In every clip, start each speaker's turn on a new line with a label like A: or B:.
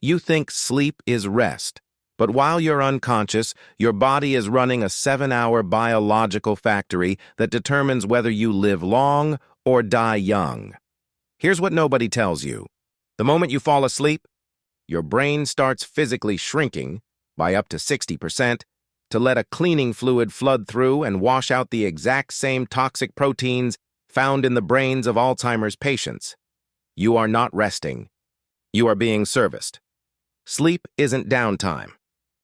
A: You think sleep is rest, but while you're unconscious, your body is running a 7-hour biological factory that determines whether you live long or die young. Here's what nobody tells you. The moment you fall asleep, your brain starts physically shrinking by up to 60% to let a cleaning fluid flood through and wash out the exact same toxic proteins found in the brains of Alzheimer's patients. You are not resting. You are being serviced. Sleep isn't downtime.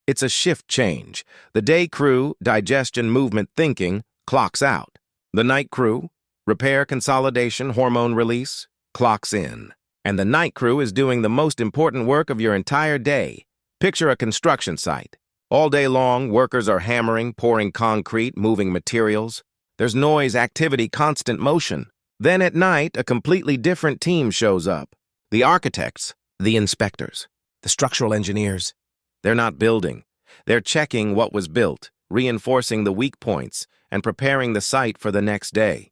A: It's a shift change. The day crew, digestion, movement, thinking, clocks out. The night crew, repair, consolidation, hormone release, clocks in. And the night crew is doing the most important work of your entire day. Picture a construction site. All day long, workers are hammering, pouring concrete, moving materials. There's noise, activity, constant motion. Then at night, a completely different team shows up. The architects, the inspectors, the structural engineers. They're not building. They're checking what was built, reinforcing the weak points, and preparing the site for the next day.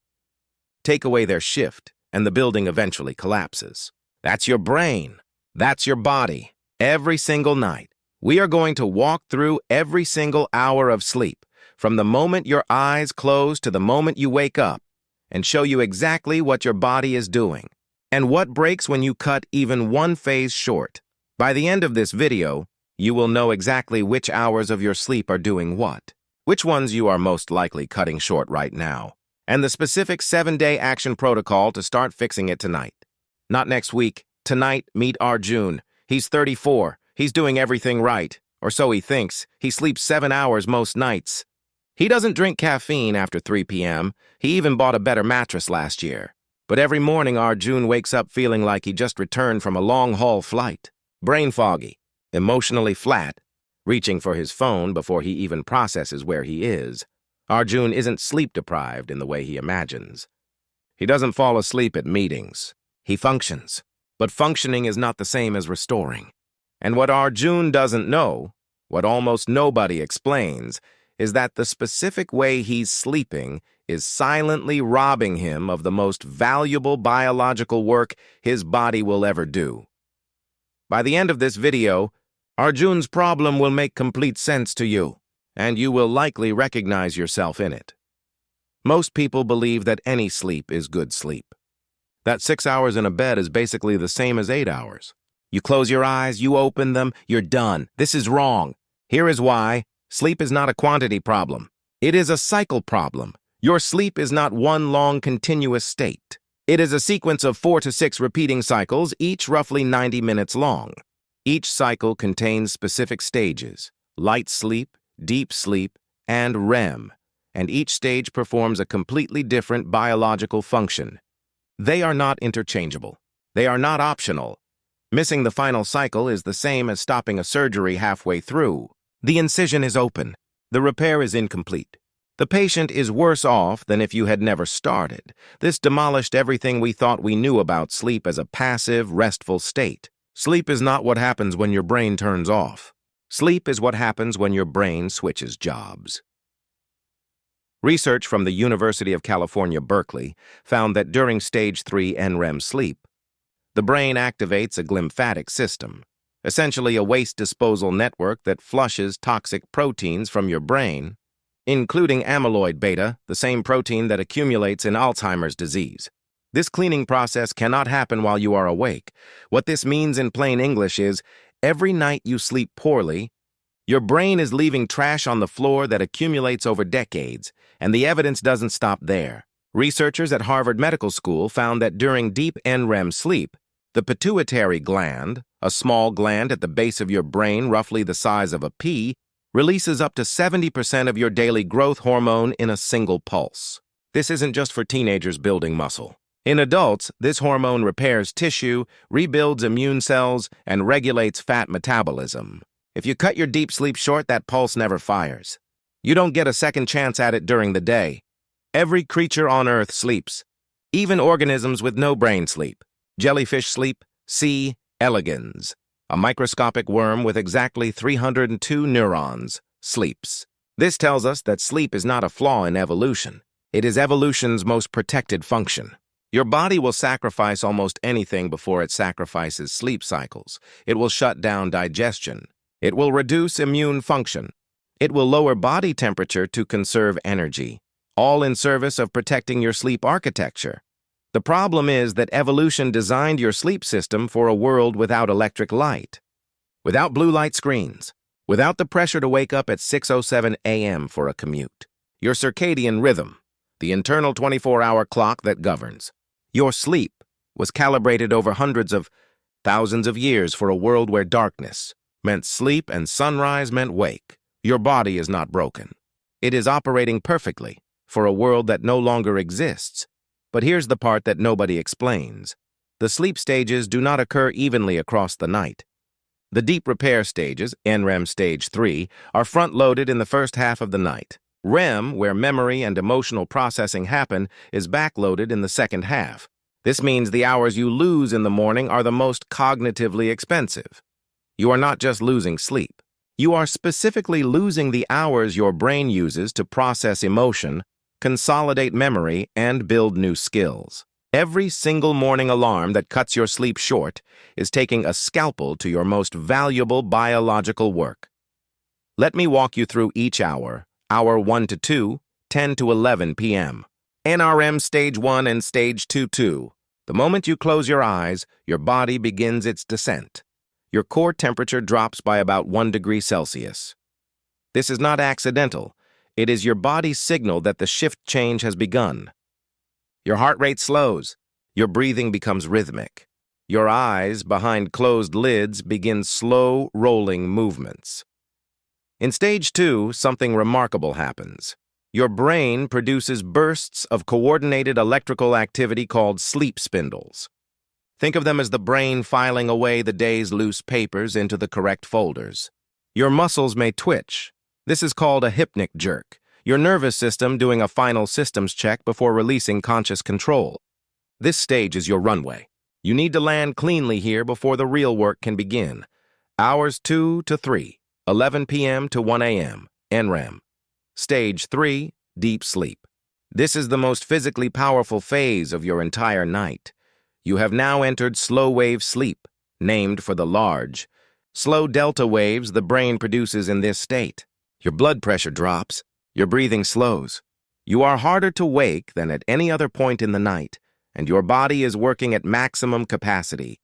A: Take away their shift, and the building eventually collapses. That's your brain. That's your body. Every single night, we are going to walk through every single hour of sleep, from the moment your eyes close to the moment you wake up, and show you exactly what your body is doing, and what breaks when you cut even one phase short. By the end of this video, you will know exactly which hours of your sleep are doing what, which ones you are most likely cutting short right now, and the specific 7-day action protocol to start fixing it tonight. Not next week. Tonight, meet Arjun. He's 34. He's doing everything right, or so he thinks. He sleeps 7 hours most nights. He doesn't drink caffeine after 3 p.m. He even bought a better mattress last year. But every morning, Arjun wakes up feeling like he just returned from a long-haul flight. Brain foggy, emotionally flat, reaching for his phone before he even processes where he is. Arjun isn't sleep-deprived in the way he imagines. He doesn't fall asleep at meetings. He functions. But functioning is not the same as restoring. And what Arjun doesn't know, what almost nobody explains, is that the specific way he's sleeping is silently robbing him of the most valuable biological work his body will ever do. By the end of this video, Arjun's problem will make complete sense to you, and you will likely recognize yourself in it. Most people believe that any sleep is good sleep. That 6 hours in a bed is basically the same as 8 hours. You close your eyes, you open them, you're done. This is wrong. Here is why. Sleep is not a quantity problem. It is a cycle problem. Your sleep is not one long continuous state. It is a sequence of 4 to 6 repeating cycles, each roughly 90 minutes long. Each cycle contains specific stages: light sleep, deep sleep, and REM, and each stage performs a completely different biological function. They are not interchangeable. They are not optional. Missing the final cycle is the same as stopping a surgery halfway through. The incision is open. The repair is incomplete. The patient is worse off than if you had never started. This demolished everything we thought we knew about sleep as a passive, restful state. Sleep is not what happens when your brain turns off. Sleep is what happens when your brain switches jobs. Research from the University of California, Berkeley, found that during stage 3 REM sleep, the brain activates a glymphatic system, essentially a waste disposal network that flushes toxic proteins from your brain, including amyloid beta, the same protein that accumulates in Alzheimer's disease. This cleaning process cannot happen while you are awake. What this means in plain English is, every night you sleep poorly, your brain is leaving trash on the floor that accumulates over decades, and the evidence doesn't stop there. Researchers at Harvard Medical School found that during deep REM sleep, the pituitary gland, a small gland at the base of your brain roughly the size of a pea, releases up to 70% of your daily growth hormone in a single pulse. This isn't just for teenagers building muscle. In adults, this hormone repairs tissue, rebuilds immune cells, and regulates fat metabolism. If you cut your deep sleep short, that pulse never fires. You don't get a second chance at it during the day. Every creature on Earth sleeps. Even organisms with no brain sleep. Jellyfish sleep. C. elegans, a microscopic worm with exactly 302 neurons, sleeps. This tells us that sleep is not a flaw in evolution. It is evolution's most protected function. Your body will sacrifice almost anything before it sacrifices sleep cycles. It will shut down digestion. It will reduce immune function. It will lower body temperature to conserve energy, all in service of protecting your sleep architecture. The problem is that evolution designed your sleep system for a world without electric light, without blue light screens, without the pressure to wake up at 6:07 a.m. for a commute. Your circadian rhythm, the internal 24-hour clock that governs. Your sleep was calibrated over hundreds of thousands of years for a world where darkness meant sleep and sunrise meant wake. Your body is not broken. It is operating perfectly for a world that no longer exists. But here's the part that nobody explains. The sleep stages do not occur evenly across the night. The deep repair stages, NREM stage 3, are front-loaded in the first half of the night. REM, where memory and emotional processing happen, is backloaded in the second half. This means the hours you lose in the morning are the most cognitively expensive. You are not just losing sleep. You are specifically losing the hours your brain uses to process emotion, consolidate memory, and build new skills. Every single morning alarm that cuts your sleep short is taking a scalpel to your most valuable biological work. Let me walk you through each hour 1 to 2, 10 to 11 p.m. NRM Stage 1 and Stage 2. The moment you close your eyes, your body begins its descent. Your core temperature drops by about 1 degree Celsius. This is not accidental. It is your body's signal that the shift change has begun. Your heart rate slows. Your breathing becomes rhythmic. Your eyes, behind closed lids, begin slow, rolling movements. In Stage 2, something remarkable happens. Your brain produces bursts of coordinated electrical activity called sleep spindles. Think of them as the brain filing away the day's loose papers into the correct folders. Your muscles may twitch. This is called a hypnic jerk, your nervous system doing a final systems check before releasing conscious control. This stage is your runway. You need to land cleanly here before the real work can begin. Hours 2 to 3, 11 p.m. to 1 a.m., NREM. Stage 3, deep sleep. This is the most physically powerful phase of your entire night. You have now entered slow-wave sleep, named for the large, slow delta waves the brain produces in this state. Your blood pressure drops. Your breathing slows. You are harder to wake than at any other point in the night, and your body is working at maximum capacity.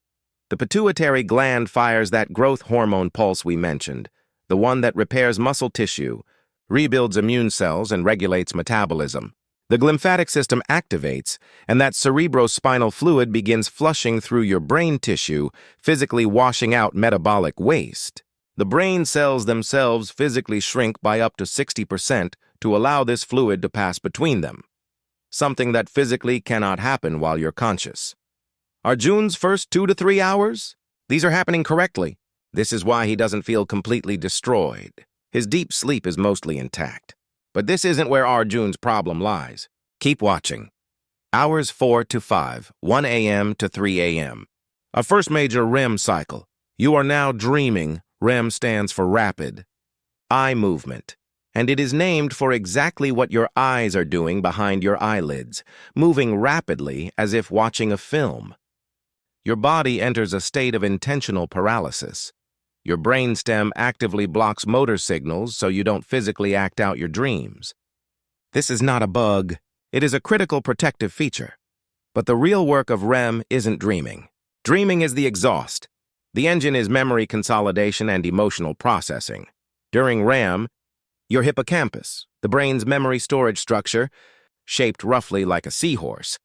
A: The pituitary gland fires that growth hormone pulse we mentioned, the one that repairs muscle tissue, rebuilds immune cells, and regulates metabolism. The glymphatic system activates, and that cerebrospinal fluid begins flushing through your brain tissue, physically washing out metabolic waste. The brain cells themselves physically shrink by up to 60% to allow this fluid to pass between them, something that physically cannot happen while you're conscious. Are June's first 2 to 3 hours? These are happening correctly. This is why he doesn't feel completely destroyed. His deep sleep is mostly intact. But this isn't where Arjun's problem lies. Keep watching. Hours 4 to 5, 1 a.m. to 3 a.m. A first major REM cycle. You are now dreaming. REM stands for rapid eye movement, and it is named for exactly what your eyes are doing behind your eyelids, moving rapidly as if watching a film. Your body enters a state of intentional paralysis. Your brainstem actively blocks motor signals so you don't physically act out your dreams. This is not a bug. It is a critical protective feature. But the real work of REM isn't dreaming. Dreaming is the exhaust. The engine is memory consolidation and emotional processing. During REM, your hippocampus, the brain's memory storage structure, shaped roughly like a seahorse,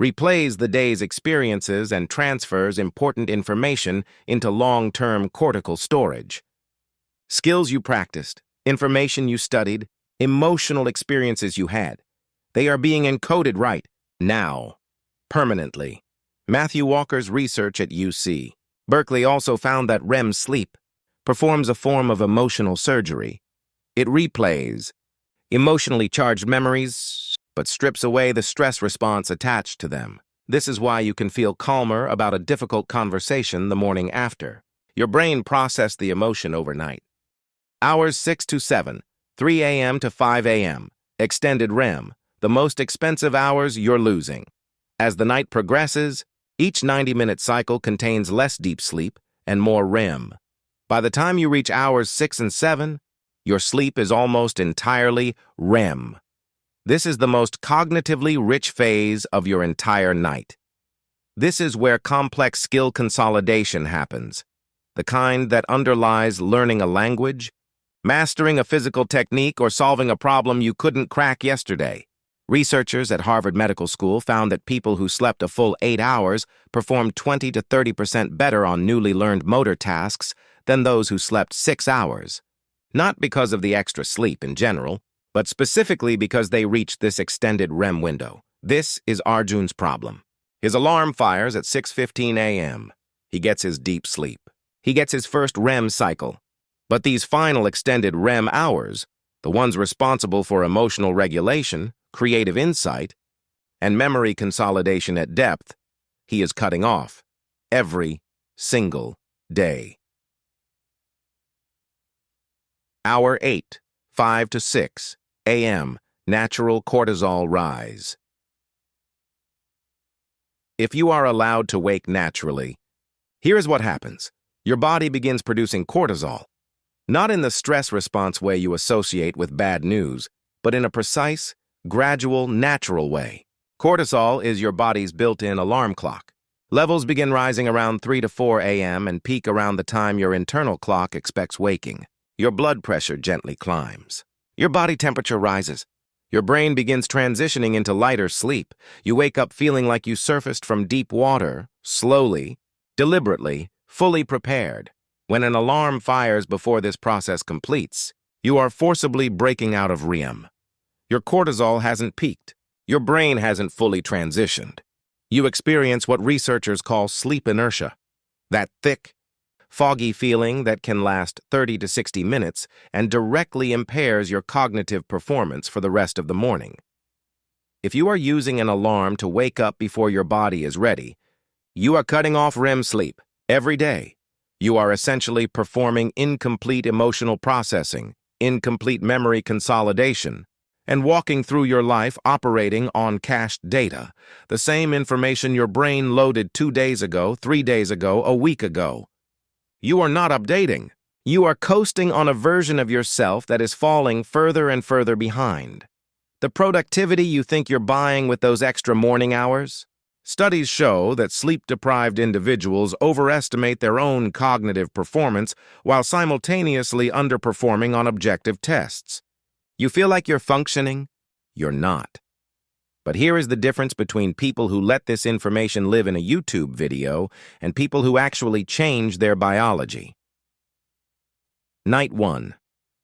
A: replays the day's experiences and transfers important information into long-term cortical storage. Skills you practiced, information you studied, emotional experiences you had, they are being encoded right now, permanently. Matthew Walker's research at UC Berkeley also found that REM sleep performs a form of emotional surgery. It replays emotionally charged memories, but strips away the stress response attached to them. This is why you can feel calmer about a difficult conversation the morning after. Your brain processed the emotion overnight. Hours 6 to 7, 3 a.m. to 5 a.m. Extended REM, the most expensive hours you're losing. As the night progresses, each 90-minute cycle contains less deep sleep and more REM. By the time you reach hours 6 and 7, your sleep is almost entirely REM. This is the most cognitively rich phase of your entire night. This is where complex skill consolidation happens, the kind that underlies learning a language, mastering a physical technique, or solving a problem you couldn't crack yesterday. Researchers at Harvard Medical School found that people who slept a full 8 hours performed 20 to 30% better on newly learned motor tasks than those who slept 6 hours. Not because of the extra sleep in general, but specifically because they reached this extended REM window. This is Arjun's problem. His alarm fires at 6:15 a.m. He gets his deep sleep. He gets his first REM cycle. But these final extended REM hours, the ones responsible for emotional regulation, creative insight, and memory consolidation at depth, he is cutting off every single day. Hour 8, 5 to 6 a.m., natural cortisol rise. If you are allowed to wake naturally, here is what happens. Your body begins producing cortisol, not in the stress response way you associate with bad news, but in a precise, gradual, natural way. Cortisol is your body's built-in alarm clock. Levels begin rising around 3 to 4 a.m. and peak around the time your internal clock expects waking. Your blood pressure gently climbs. Your body temperature rises. Your brain begins transitioning into lighter sleep. You wake up feeling like you surfaced from deep water, slowly, deliberately, fully prepared. When an alarm fires before this process completes, you are forcibly breaking out of REM. Your cortisol hasn't peaked. Your brain hasn't fully transitioned. You experience what researchers call sleep inertia, that thick, foggy feeling that can last 30 to 60 minutes and directly impairs your cognitive performance for the rest of the morning. If you are using an alarm to wake up before your body is ready, you are cutting off REM sleep every day. You are essentially performing incomplete emotional processing, incomplete memory consolidation, and walking through your life operating on cached data, the same information your brain loaded 2 days ago, 3 days ago, a week ago. You are not updating. You are coasting on a version of yourself that is falling further and further behind. The productivity you think you're buying with those extra morning hours? Studies show that sleep-deprived individuals overestimate their own cognitive performance while simultaneously underperforming on objective tests. You feel like you're functioning? You're not. But here is the difference between people who let this information live in a YouTube video and people who actually change their biology. Night 1.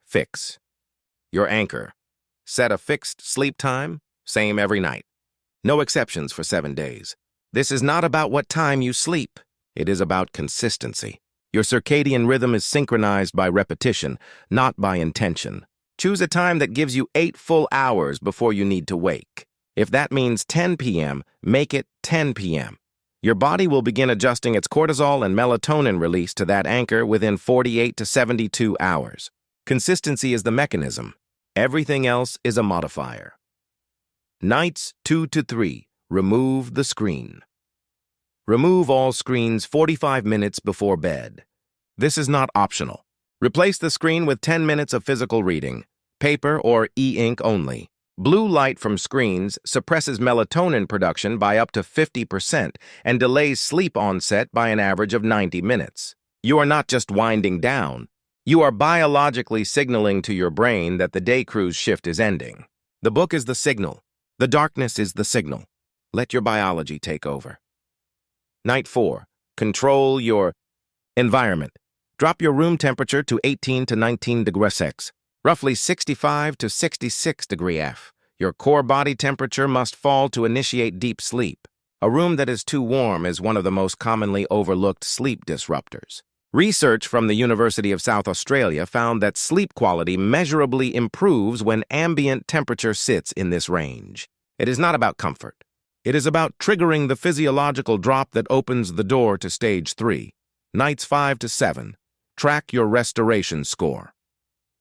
A: Fix. Your anchor. Set a fixed sleep time, same every night. No exceptions for 7 days. This is not about what time you sleep. It is about consistency. Your circadian rhythm is synchronized by repetition, not by intention. Choose a time that gives you 8 full hours before you need to wake. If that means 10 p.m., make it 10 p.m. Your body will begin adjusting its cortisol and melatonin release to that anchor within 48 to 72 hours. Consistency is the mechanism. Everything else is a modifier. Nights 2 to 3. Remove the screen. Remove all screens 45 minutes before bed. This is not optional. Replace the screen with 10 minutes of physical reading, paper or e-ink only. Blue light from screens suppresses melatonin production by up to 50% and delays sleep onset by an average of 90 minutes. You are not just winding down. You are biologically signaling to your brain that the day cruise shift is ending. The book is the signal. The darkness is the signal. Let your biology take over. Night 4. Control your environment. Drop your room temperature to 18 to 19 degrees Celsius, roughly 65 to 66 degrees F. Your core body temperature must fall to initiate deep sleep. A room that is too warm is one of the most commonly overlooked sleep disruptors. Research from the University of South Australia found that sleep quality measurably improves when ambient temperature sits in this range. It is not about comfort. It is about triggering the physiological drop that opens the door to stage 3. Nights 5 to 7. Track your restoration score.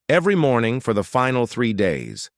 A: Every morning for the final 3 days,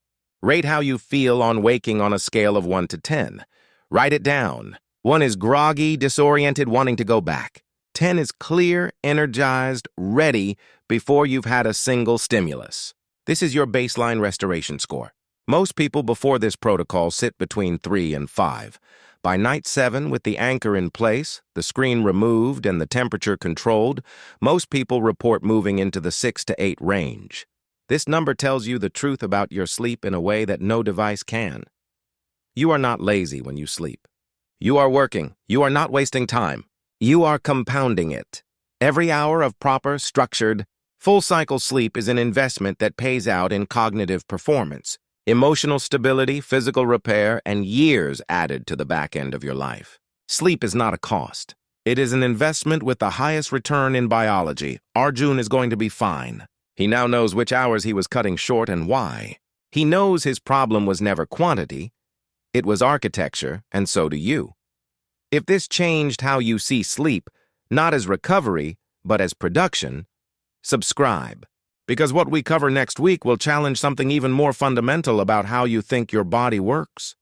A: rate how you feel on waking on a scale of 1 to 10. Write it down. 1 is groggy, disoriented, wanting to go back. 10 is clear, energized, ready before you've had a single stimulus. This is your baseline restoration score. Most people before this protocol sit between 3 and 5. By night 7, with the anchor in place, the screen removed, and the temperature controlled, most people report moving into the 6 to 8 range. This number tells you the truth about your sleep in a way that no device can. You are not lazy when you sleep. You are working. You are not wasting time. You are compounding it. Every hour of proper, structured, full-cycle sleep is an investment that pays out in cognitive performance, emotional stability, physical repair, and years added to the back end of your life. Sleep is not a cost. It is an investment with the highest return in biology. Arjun is going to be fine. He now knows which hours he was cutting short and why. He knows his problem was never quantity. It was architecture, and so do you. If this changed how you see sleep, not as recovery, but as production, subscribe. Because what we cover next week will challenge something even more fundamental about how you think your body works.